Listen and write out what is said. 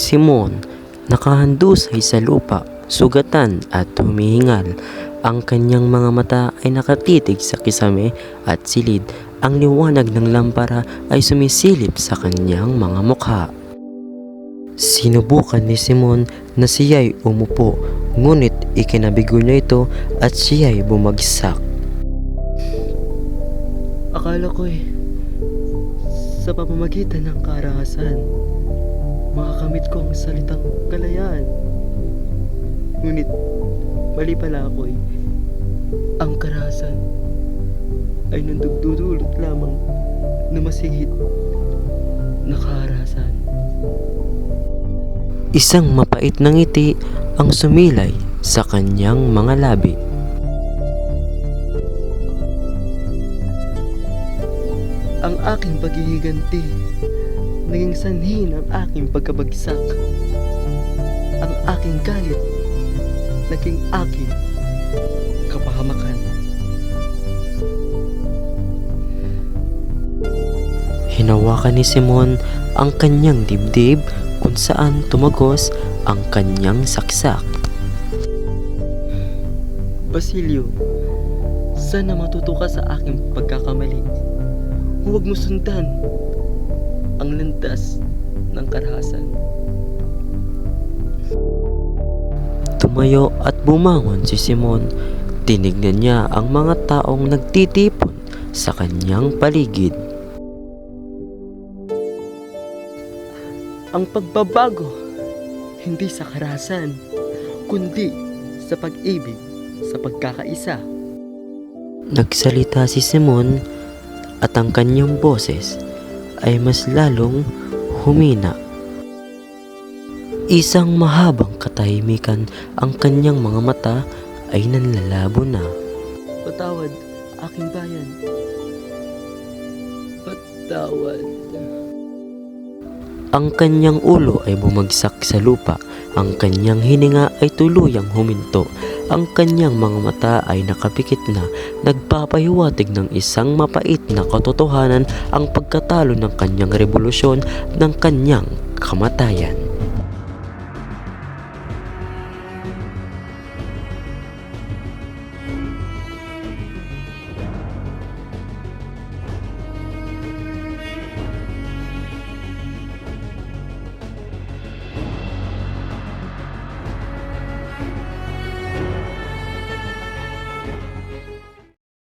Simon, nakahandusay sa lupa, sugatan at humihingal. Ang kanyang mga mata ay nakatitig sa kisame at silid. Ang liwanag ng lampara ay sumisilip sa kanyang mga mukha. Sinubukan ni Simon na siya'y umupo, ngunit ikinabigo niya ito at siya'y bumagsak. Akala ko'y sa pamamagitan ng karahasan, makakamit ko ang salitang kalayaan. Ngunit mali pala ako'y ang karahasan ay nandudulot lamang na masigit na karahasan. Isang mapait na ngiti ang sumilay sa kanyang mga labi. Ang aking paghihiganti naging sanhi ng aking pagkabagsak. Ang aking galit naging aking kapahamakan. Hinawakan ni Simon ang kanyang dibdib kung saan tumagos ang kanyang saksak. Basilio, sana matuto ka sa aking pagkakamali. Huwag mo sundan ang landas ng karahasan. Tumayo at bumangon si Simon. Tinignan niya ang mga taong nagtitipon sa kanyang paligid. Ang pagbabago, hindi sa karahasan, kundi sa pag-ibig, sa pagkakaisa. Nagsalita si Simon at ang kanyang boses ay mas lalong humina. Isang mahabang katahimikan, ang kanyang mga mata ay nanlalabo na. Patawad, aking bayan. Patawad. Ang kanyang ulo ay bumagsak sa lupa. Ang kanyang hininga ay tuluyang huminto. Ang kanyang mga mata ay nakapikit na, nagpapahiwatig ng isang mapait na katotohanan, ang pagkatalo ng kanyang revolusyon, ng kanyang kamatayan.